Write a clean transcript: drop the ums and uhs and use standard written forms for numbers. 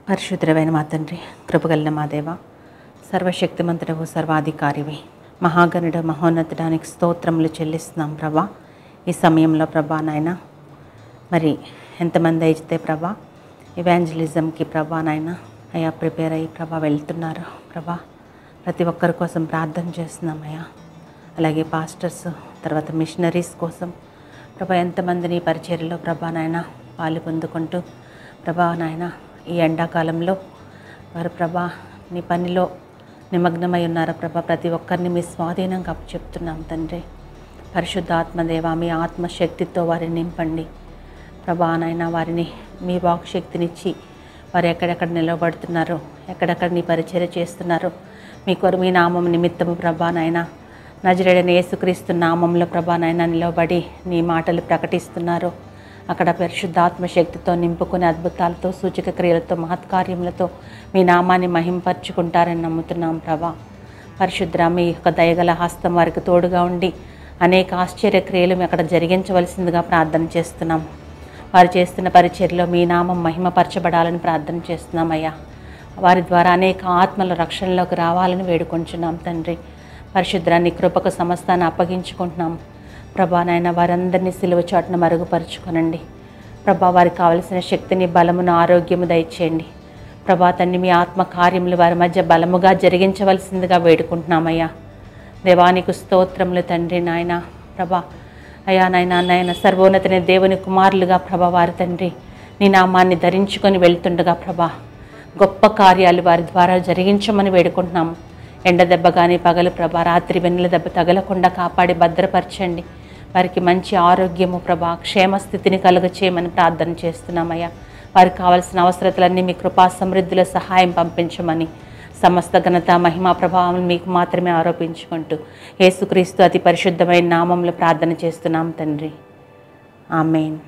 పరిశుద్ధమైన మా తండ్రి, కృపగలిగిన మా దేవ, సర్వశక్తిమంతుడవు, సర్వాధికారివి, మహాగణుడ, మహోన్నతుడానికి స్తోత్రములు చెల్లిస్తున్నాం ప్రభా. ఈ సమయంలో ప్రభా నాయన, మరి ఎంతమంది అయితే ప్రభా ఇవాంజలిజంకి ప్రభా నాయన అయ్యా ప్రిపేర్ అయ్యి ప్రభా వెళ్తున్నారు ప్రభా, ప్రతి ఒక్కరి కోసం ప్రార్థన చేస్తున్నామయ్యా. అలాగే పాస్టర్స్, తర్వాత మిషనరీస్ కోసం ప్రభా ఎంతమందిని పరిచర్యలో ప్రభా నాయన పాలు పొందుకుంటూ ప్రభా నాయన ఈ ఎండాకాలంలో వారు ప్రభా నీ పనిలో నిమగ్నమై ఉన్నారు ప్రభా. ప్రతి ఒక్కరిని మీ స్వాధీనంగా చెప్తున్నాం తండ్రి. పరిశుద్ధాత్మదేవ, మీ ఆత్మశక్తితో వారిని నింపండి ప్రభా నాయన. వారిని మీ వాక్శక్తినిచ్చి వారు ఎక్కడెక్కడ నిలబడుతున్నారో, ఎక్కడెక్కడ నీ పరిచర్య చేస్తున్నారో మీ కొరకు మీ నామం నిమిత్తము ప్రభా నాయన నజరేయుడైన యేసుక్రీస్తు నామంలో ప్రభా నాయన నిలబడి నీ మాటలు ప్రకటిస్తున్నారో అక్కడ పరిశుద్ధాత్మ శక్తితో నింపుకునే అద్భుతాలతో, సూచక క్రియలతో, మహత్కార్యములతో మీ నామాన్ని మహింపరుచుకుంటారని నమ్ముతున్నాం ప్రభా. పరిశుద్ర మీ యొక్క దయగల హస్తం వారికి తోడుగా ఉండి అనేక ఆశ్చర్య క్రియలు అక్కడ జరిగించవలసిందిగా ప్రార్థన చేస్తున్నాం. వారు చేస్తున్న పరిచర్యలో మీ నామం మహిమపరచబడాలని ప్రార్థన చేస్తున్నామయ్యా. వారి ద్వారా అనేక ఆత్మల రక్షణలోకి రావాలని వేడుకొంచున్నాం తండ్రి. పరిశుద్రాన్ని కృపకు సమస్తాన్ని అప్పగించుకుంటున్నాం ప్రభా నాయన. వారందరినీ సిలువ చాటున మరుగుపరుచుకొనండి ప్రభా. వారికి కావలసిన శక్తిని, బలమును, ఆరోగ్యము దయచేయండి ప్రభా. తండ్రి మీ ఆత్మ కార్యములు వారి మధ్య బలముగా జరిగించవలసిందిగా వేడుకుంటున్నామయ్యా. దేవానికి స్తోత్రములు తండ్రి నాయన ప్రభా. అయ్యా నాయన సర్వోన్నతని దేవుని కుమారులుగా ప్రభా వారి తండ్రి నీ నామాన్ని ధరించుకొని వెళ్తుండగా ప్రభా గొప్ప కార్యాలు వారి ద్వారా జరిగించమని వేడుకుంటున్నాము. ఎండ దెబ్బ కానీ పగలు ప్రభా, రాత్రి వెన్నెల దెబ్బ తగలకుండా కాపాడి భద్రపరచండి. వారికి మంచి ఆరోగ్యము ప్రభా, క్షేమస్థితిని కలుగచేయమని ప్రార్థన చేస్తున్నామయ్యా. వారికి కావాల్సిన అవసరతలన్నీ మీ కృపా సమృద్ధిలో సహాయం పంపించమని సమస్త ఘనత, మహిమా, ప్రభావం మీకు మాత్రమే ఆరోపించుకుంటూ యేసుక్రీస్తు అతి పరిశుద్ధమైన నామంలో ప్రార్థన చేస్తున్నాం తండ్రి. ఆమేన్.